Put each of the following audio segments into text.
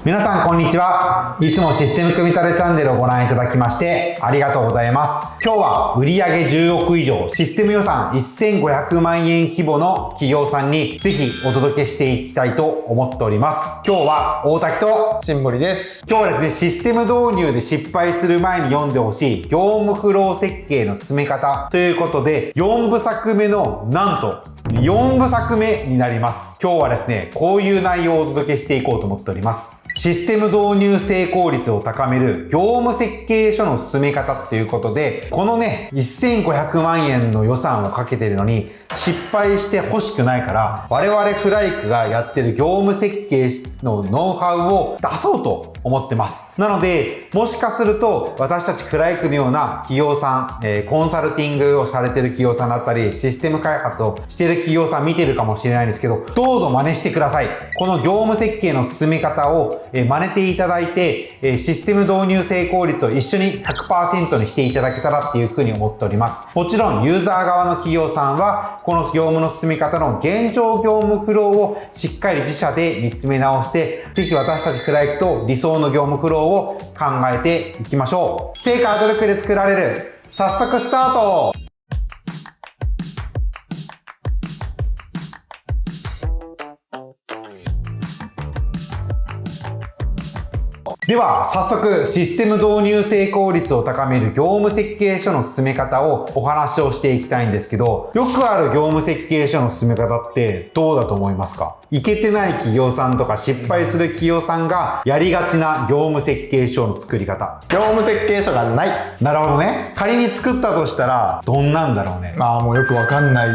皆さんこんにちは。いつもシステム組み立てチャンネルをご覧いただきましてありがとうございます。今日は売上10億以上、システム予算1500万円規模の企業さんにぜひお届けしていきたいと思っております。今日は大滝と新森です。今日はですね、システム導入で失敗する前に読んでほしい業務フロー設計の進め方ということで、4部作目のなんと4部作目になります。今日はですね、こういう内容をお届けしていこうと思っております。システム導入成功率を高める業務設計書の進め方っていうことで、このね、1500万円の予算をかけてるのに失敗してほしくないから、我々クライクがやってる業務設計のノウハウを出そうと思ってます。なので、もしかすると私たちクライクのような企業さん、コンサルティングをされてる企業さんだったり、システム開発をしてる企業さん見てるかもしれないんですけど、どうぞ真似してください。この業務設計の進め方を真似ていただいて、システム導入成功率を一緒に 100% にしていただけたらっていうふうに思っております。もちろんユーザー側の企業さんはこの業務の進め方の現状業務フローをしっかり自社で見つめ直して、ぜひ私たちクライクと理想の業務フローを考えていきましょう。成果努力で作られる。早速スタート。では早速システム導入成功率を高める業務設計書の進め方をお話をしていきたいんですけど、よくある業務設計書の進め方ってどうだと思いますか？いけてない企業さんとか失敗する企業さんがやりがちな業務設計書の作り方。業務設計書がない。なるほどね。仮に作ったとしたらどんなんだろうね。もうよくわかんない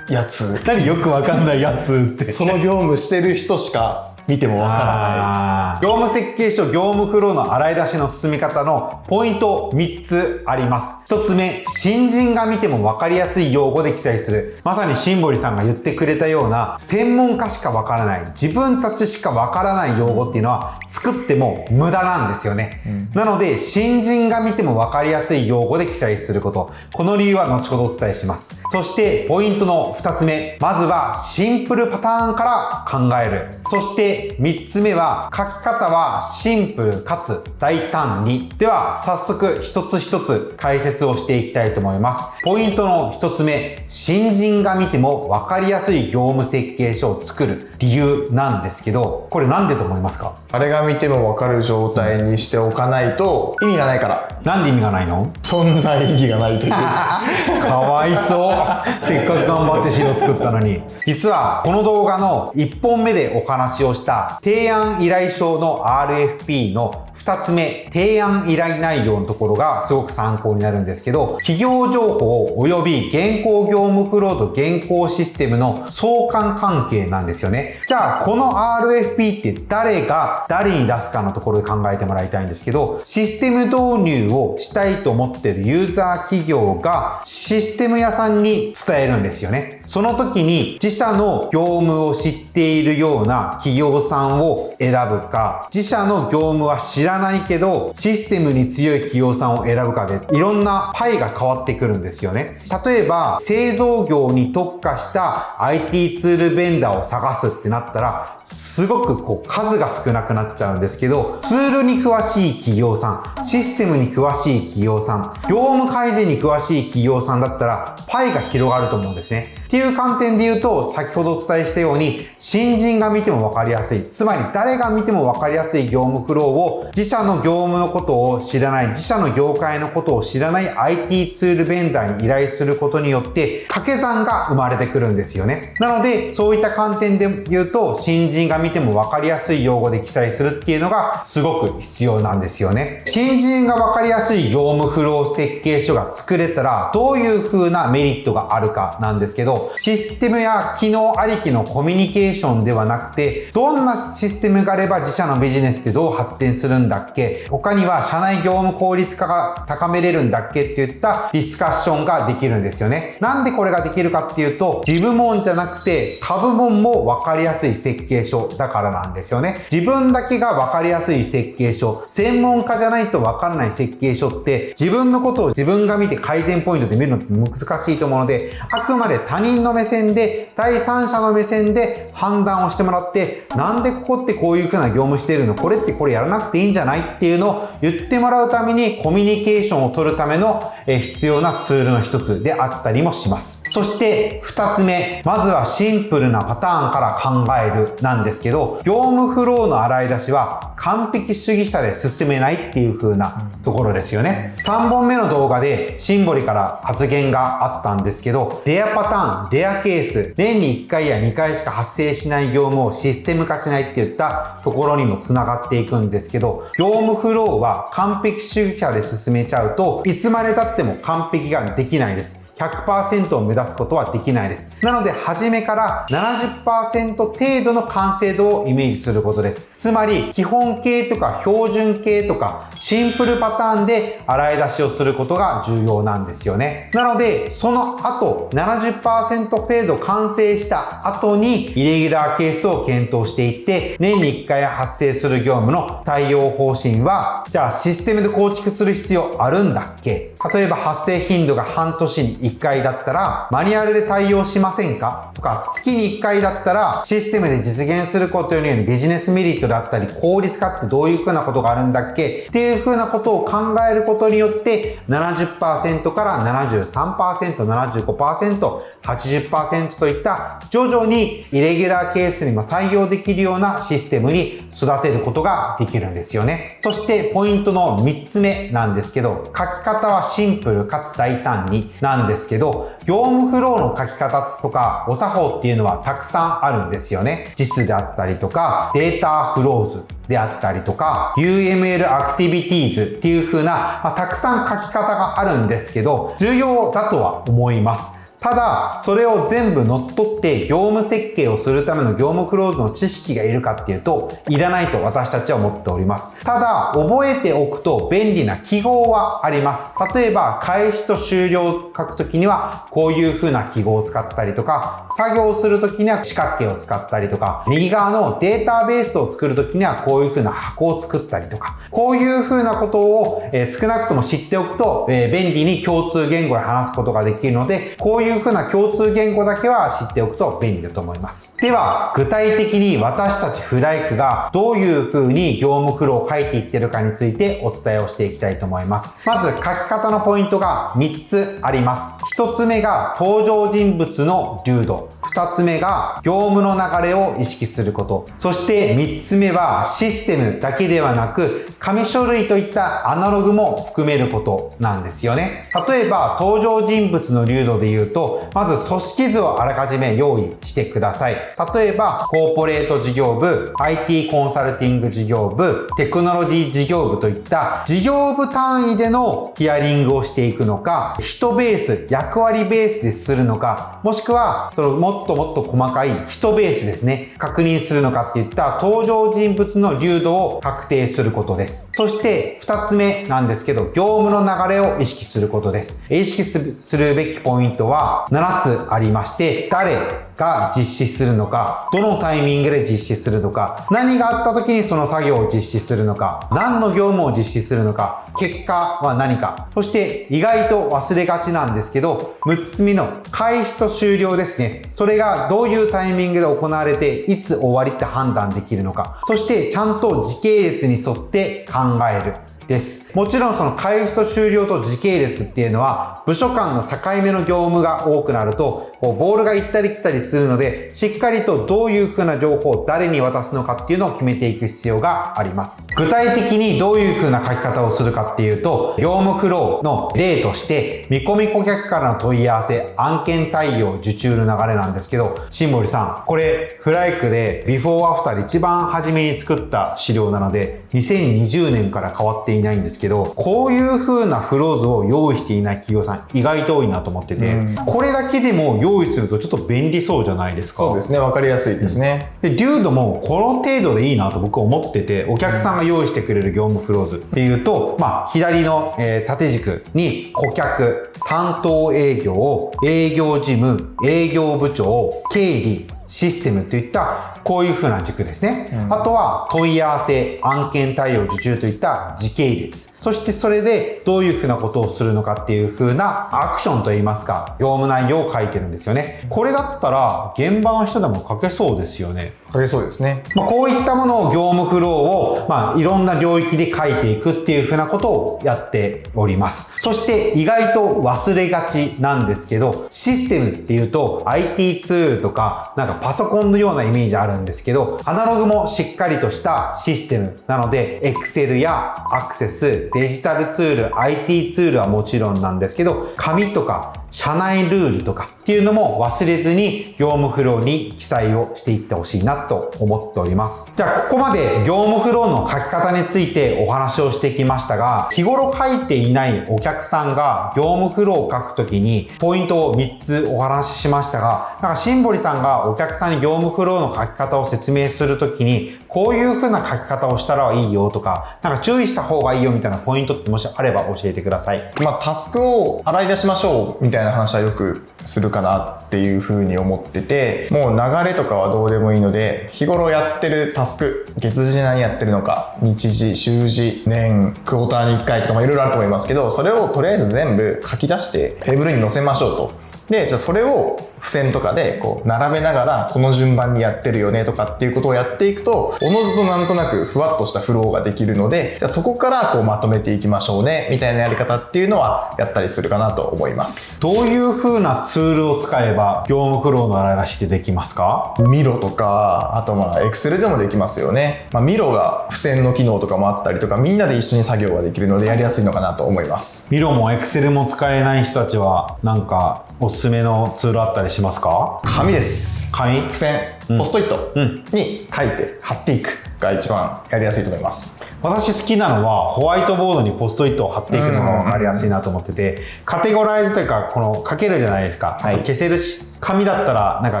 やつ。何よくわかんないやつって。その業務してる人しか見てもわからない。業務設計書、業務フローの洗い出しの進め方のポイント3つあります。1つ目、新人が見てもわかりやすい用語で記載する。まさに新堀さんが言ってくれたような専門家しかわからない、自分たちしかわからない用語っていうのは作っても無駄なんですよね。なので、新人が見てもわかりやすい用語で記載すること。この理由は後ほどお伝えします。そして、ポイントの2つ目。まずはシンプルパターンから考える。そして、3つ目は書き方はシンプルかつ大胆に。では早速一つ一つ解説をしていきたいと思います。ポイントの1つ目、新人が見ても分かりやすい業務設計書を作る理由なんですけど、これなんでと思いますか？あれが見てもわかる状態にしておかないと意味がないから。なんで意味がないの？存在意義がないという。かわいそう。せっかく頑張って資料作ったのに。実はこの動画の1本目でお話をした提案依頼書の RFP の2つ目、提案依頼内容のところがすごく参考になるんですけど、企業情報及び現行業務フローと現行システムの相関関係なんですよね。じゃあこの RFP って誰が誰に出すかのところで考えてもらいたいんですけど、システム導入をしたいと思っているユーザー企業がシステム屋さんに伝えるんですよね。その時に自社の業務を知っているような企業さんを選ぶか、自社の業務は知らないけどシステムに強い企業さんを選ぶかでいろんなパイが変わってくるんですよね。例えば製造業に特化した IT ツールベンダーを探すってなったらすごく数が少なくなっちゃうんですけど、ツールに詳しい企業さん、システムに詳しい企業さん、業務改善に詳しい企業さんだったらパイが広がると思うんですね。っていう観点で言うと、先ほどお伝えしたように新人が見ても分かりやすい、つまり誰が見ても分かりやすい業務フローを自社の業務のことを知らない、自社の業界のことを知らない IT ツールベンダーに依頼することによって掛け算が生まれてくるんですよね。なのでそういった観点で言うと、新人が見ても分かりやすい用語で記載するっていうのがすごく必要なんですよね。新人が分かりやすい業務フロー設計書が作れたらどういう風なメリットがあるかなんですけど、システムや機能ありきのコミュニケーションではなくて、どんなシステムがあれば自社のビジネスってどう発展するんだっけ、他には社内業務効率化が高めれるんだっけっていったディスカッションができるんですよね。なんでこれができるかっていうと、自部門じゃなくて他部門も分かりやすい設計書だからなんですよね。自分だけが分かりやすい設計書、専門家じゃないと分からない設計書って自分のことを自分が見て改善ポイントで見るのって難しいと思うので、あくまで他人人の目線で、第三者の目線で判断をしてもらって、なんでここってこういう風な業務してるの、これってこれやらなくていいんじゃないっていうのを言ってもらうために、コミュニケーションを取るための必要なツールの一つであったりもします。そして2つ目、まずはシンプルなパターンから考えるなんですけど、業務フローの洗い出しは完璧主義者で進めないっていう風なところですよね。3本目の動画でシンボリから発言があったんですけど、レアパターン、レアケース、年に1回や2回しか発生しない業務をシステム化しないっていったところにもつながっていくんですけど、業務フローは完璧主義者で進めちゃうと、いつまで経っても完璧ができないです。100% を目指すことはできないです。なので、初めから 70% 程度の完成度をイメージすることです。つまり、基本形とか標準形とか、シンプルパターンで洗い出しをすることが重要なんですよね。なので、その後、70% 程度完成した後に、イレギュラーケースを検討していって、年に1回発生する業務の対応方針は、じゃあシステムで構築する必要あるんだっけ？例えば発生頻度が半年に1回だったらマニュアルで対応しませんか？とか、月に1回だったらシステムで実現することによるビジネスメリットだったり効率化ってどういう風なことがあるんだっけっていう風なことを考えることによって 70% から 73%、75%、80% といった徐々にイレギュラーケースにも対応できるようなシステムに育てることができるんですよね。そしてポイントの3つ目なんですけど、書き方はシンプルかつ大胆になんですけど、業務フローの書き方とかお作法っていうのはたくさんあるんですよね。JIS であったりとか、データフローズであったりとか、UML アクティビティーズっていう風な、たくさん書き方があるんですけど、重要だとは思います。ただ、それを全部乗っ取って業務設計をするための業務フローの知識がいるかっていうと、いらないと私たちは思っております。ただ、覚えておくと便利な記号はあります。例えば、開始と終了を書くときには、こういう風な記号を使ったりとか、作業をするときには四角形を使ったりとか、右側のデータベースを作るときにはこういう風な箱を作ったりとか、こういう風なことを少なくとも知っておくと、便利に共通言語で話すことができるので、こういう風な共通言語だけは知っておくと便利だと思います。では、具体的に私たちフライクがどういう風に業務フローを書いていってるかについてお伝えをしていきたいと思います。まず書き方のポイントが3つあります。1つ目が登場人物の流度。2つ目が業務の流れを意識すること。そして3つ目はシステムだけではなく紙書類といったアナログも含めることなんですよね。例えば登場人物の流度で言うと、まず組織図をあらかじめ用意してください。例えばコーポレート事業部、IT コンサルティング事業部、テクノロジー事業部といった事業部単位でのヒアリングをしていくのか、人ベース、役割ベースでするのか、もしくはもっともっと細かい人ベースですね、確認するのかっていった登場人物の流度を確定することです。そして2つ目なんですけど、業務の流れを意識することです。意識するべきポイントは7つありまして、誰が実施するのか、どのタイミングで実施するのか、何があった時にその作業を実施するのか、何の業務を実施するのか、結果は何か、そして意外と忘れがちなんですけど、6つ目の開始と終了ですね。それがどういうタイミングで行われて、いつ終わりって判断できるのか、そしてちゃんと時系列に沿って考える。です。もちろんその開始と終了と時系列っていうのは部署間の境目の業務が多くなるとボールが行ったり来たりするので、しっかりとどういう風な情報を誰に渡すのかっていうのを決めていく必要があります。具体的にどういう風な書き方をするかっていうと、業務フローの例として見込み顧客からの問い合わせ、案件対応、受注の流れなんですけど、新森さん、これフライクでビフォーアフターで一番初めに作った資料なので2020年から変わっていないんですけど、こういう風なフロー図を用意していない企業さん意外と多いなと思ってて、これだけでも用意するとちょっと便利そうじゃないですか。そうですね、わかりやすいですね。で、リュードもこの程度でいいなと僕は思ってて、お客さんが用意してくれる業務フロー図っていうと、左の、縦軸に顧客、担当営業、営業事務、営業部長、経理、システムといったこういう風な軸ですね。あとは問い合わせ、案件対応、受注といった時系列。そしてそれでどういう風なことをするのかっていう風なアクションといいますか、業務内容を書いてるんですよね。これだったら現場の人でも書けそうですよね。書けそうですね。こういったものを業務フローを、いろんな領域で書いていくっていう風なことをやっております。そして意外と忘れがちなんですけど、システムっていうと IT ツールとかなんかパソコンのようなイメージあるんですけど、アナログもしっかりとしたシステムなので Excel や Access、デジタルツール、IT ツールはもちろんなんですけど、紙とか社内ルールとかっていうのも忘れずに業務フローに記載をしていってほしいなと思っております。じゃあここまで業務フローの書き方についてお話をしてきましたが、日頃書いていないお客さんが業務フローを書くときにポイントを3つお話ししましたが、なんか新堀さんがお客さんに業務フローの書き方を説明するときにこういう風な書き方をしたらいいよとか、なんか注意した方がいいよみたいなポイントってもしあれば教えてください。タスクを洗い出しましょうみたいな話はよくするかなっていう風に思ってて、もう流れとかはどうでもいいので、日頃やってるタスク、月次何やってるのか、日次、週次、年、クォーターに1回とかいろいろあると思いますけど、それをとりあえず全部書き出してテーブルに載せましょうと。で、じゃあそれを付箋とかでこう並べながらこの順番にやってるよねとかっていうことをやっていくと、おのずとなんとなくふわっとしたフローができるので、じゃあそこからこうまとめていきましょうねみたいなやり方っていうのはやったりするかなと思います。どういう風なツールを使えば業務フローの洗い出しってできますか？ミロとか、あとExcel でもできますよね。ミロが付箋の機能とかもあったりとか、みんなで一緒に作業ができるのでやりやすいのかなと思います。ミロも Excel も使えない人たちはなんかおすすめのツールあったりしますか？紙です。紙？付箋、ポストイットに書いて貼っていくが一番やりやすいと思います。私好きなのはホワイトボードにポストイットを貼っていくのが分かりやすいなと思ってて、カテゴライズというかこの書けるじゃないですか、はい、あと消せるし、紙だったらなんか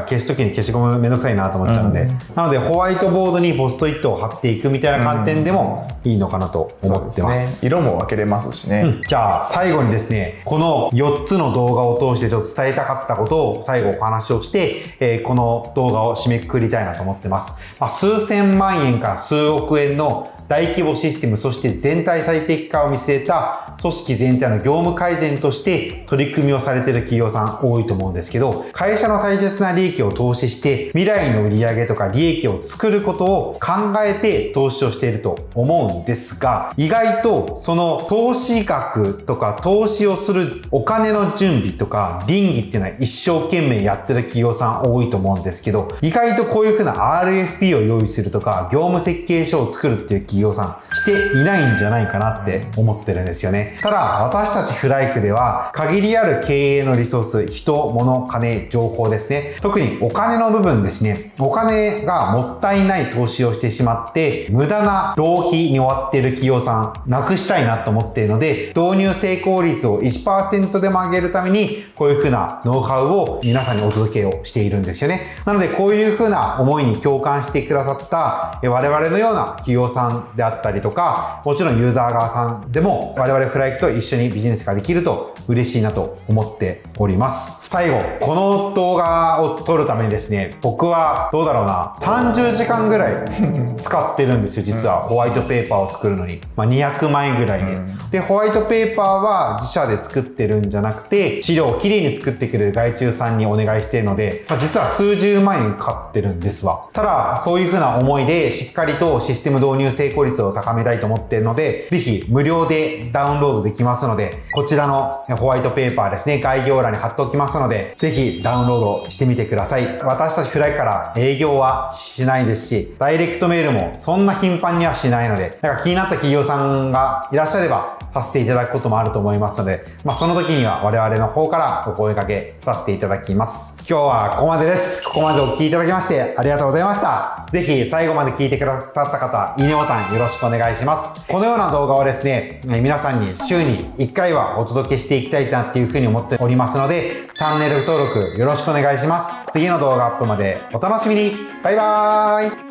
消すときに消しゴムめんどくさいなと思っちゃうので、なのでホワイトボードにポストイットを貼っていくみたいな観点でもいいのかなと思ってます。色も分けれますしね、じゃあ最後にですね、この4つの動画を通してちょっと伝えたかったことを最後お話をして、この動画を締めくくりたいなと思ってます。数千万円から数億円の大規模システム、そして全体最適化を見据えた組織全体の業務改善として取り組みをされている企業さん多いと思うんですけど、会社の大切な利益を投資して未来の売上とか利益を作ることを考えて投資をしていると思うんですが、意外とその投資額とか投資をするお金の準備とか倫理っていうのは一生懸命やってる企業さん多いと思うんですけど、意外とこういうふうな RFP を用意するとか業務設計書を作るっていう企業さんしていないんじゃないかなって思ってるんですよね。ただ私たちフライクでは限りある経営のリソース、人、物、金、情報ですね。特にお金の部分ですね。お金がもったいない投資をしてしまって無駄な浪費に終わっている企業さんなくしたいなと思っているので、導入成功率を 1% でも上げるためにこういう風なノウハウを皆さんにお届けをしているんですよね。なのでこういう風な思いに共感してくださった我々のような企業さんであったりとか、もちろんユーザー側さんでも我々フライクと一緒にビジネスができると嬉しいなと思っております。最後、この動画を撮るためにですね、僕はどうだろうな、30時間ぐらい使ってるんですよ。実はホワイトペーパーを作るのに、200万円ぐらいで、ホワイトペーパーは自社で作ってるんじゃなくて資料をきれいに作ってくれる外注さんにお願いしているので、実は数十万円かかってるんですわ。ただそういう風な思いでしっかりとシステム導入成功率を高めたいと思っているので、ぜひ無料でダウンロードできますので、こちらのホワイトペーパーですね、概要欄に貼っておきますので、ぜひダウンロードしてみてください。私たちフライから営業はしないですし、ダイレクトメールもそんな頻繁にはしないので、なんか気になった企業さんがいらっしゃればさせていただくこともあると思いますので、その時には我々の方からお声掛けさせていただきます。今日はここまでです。ここまでお聞きいただきましてありがとうございました。ぜひ最後まで聞いてくださった方、いいねボタンよろしくお願いします。このような動画をですね、皆さんに週に1回はお届けしていきたいなっていうふうに思っておりますので、チャンネル登録よろしくお願いします。次の動画アップまでお楽しみに。バイバーイ。